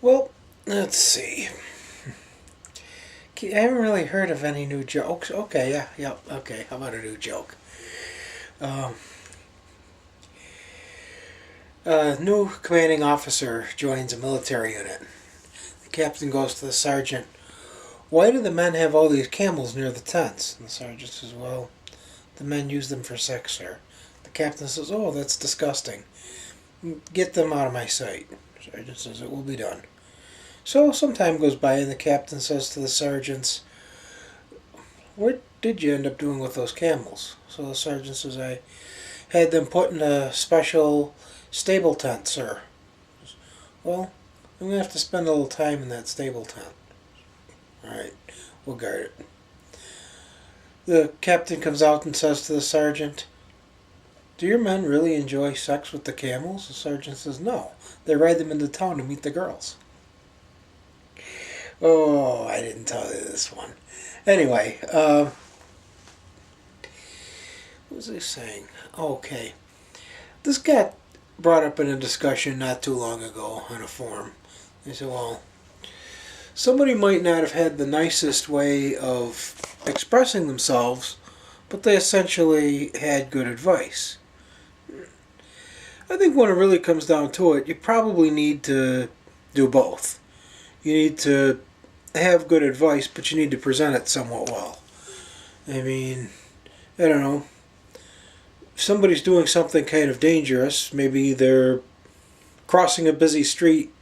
Well, let's see. I haven't really heard of any new jokes. Okay, yeah, okay. How about a new joke? Um, a new commanding officer joins a military unit. The captain goes to the sergeant. Why do the men have all these camels near the tents? And the sergeant says, well, the men use them for sex, sir. The captain says, oh, that's disgusting. Get them out of my sight. The sergeant says, it will be done. So some time goes by and the captain says to the sergeants, what did you end up doing with those camels? So the sergeant says, I had them put in a special stable tent, sir. Well, I'm going to have to spend a little time in that stable tent. Alright, we'll guard it. The captain comes out and says to the sergeant, do your men really enjoy sex with the camels? The sergeant says, no. They ride them into town to meet the girls. Oh, I didn't tell you this one. Anyway, what was I saying? Okay. This got brought up in a discussion not too long ago on a forum. They said, well, somebody might not have had the nicest way of expressing themselves, but they essentially had good advice. I think when it really comes down to it, you probably need to do both. You need to have good advice, but you need to present it somewhat well. I mean, I don't know. If somebody's doing something kind of dangerous, maybe they're crossing a busy street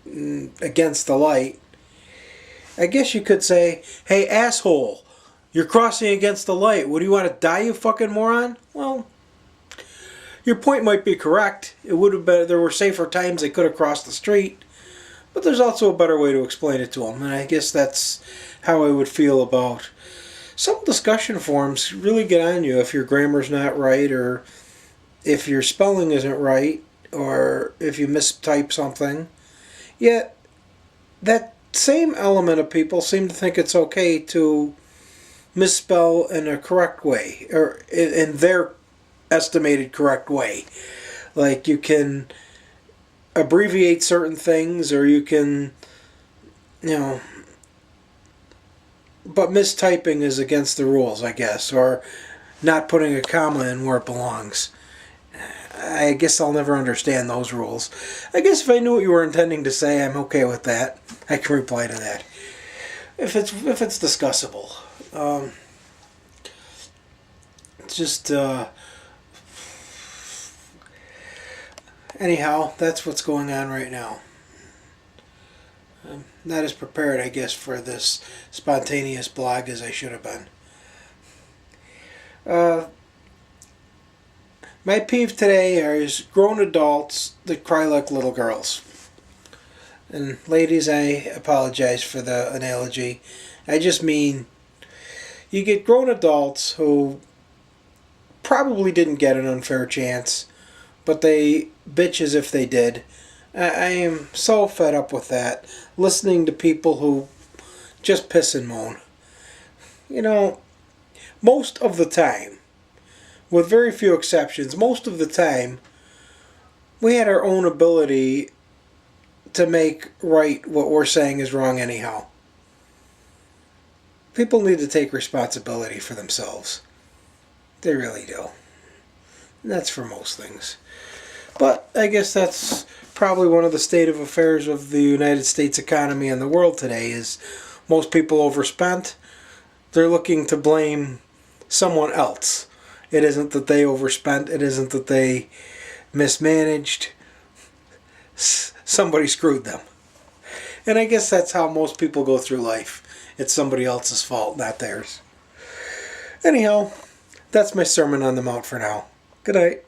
against the light, I guess you could say, hey, asshole, you're crossing against the light. What, do you want to die, you fucking moron? Well, your point might be correct. It would have been, there were safer times they could have crossed the street. But there's also a better way to explain it to them, and I guess that's how I would feel about some discussion forums. Really get on you if your grammar's not right, or if your spelling isn't right, or if you mistype something. Yet, that same element of people seem to think it's okay to misspell in a correct way, or in their estimated correct way. Like, you can abbreviate certain things, or you can, but mistyping is against the rules, I guess, or not putting a comma in where it belongs. I guess I'll never understand those rules. I guess if I knew what you were intending to say, I'm okay with that. I can reply to that. If it's discussable. It's just, anyhow, that's what's going on right now. I'm not as prepared, I guess, for this spontaneous blog as I should have been. My peeve today is grown adults that cry like little girls. And ladies, I apologize for the analogy. I just mean, you get grown adults who probably didn't get an unfair chance, but they bitch as if they did. I am so fed up with that, listening to people who just piss and moan. Most of the time, with very few exceptions, most of the time, we had our own ability to make right what we're saying is wrong anyhow. People need to take responsibility for themselves. They really do. And that's for most things. But I guess that's probably one of the state of affairs of the United States economy and the world today, is most people overspent. They're looking to blame someone else. It isn't that they overspent. It isn't that they mismanaged. Somebody screwed them. And I guess that's how most people go through life. It's somebody else's fault, not theirs. Anyhow, that's my Sermon on the Mount for now. Good night.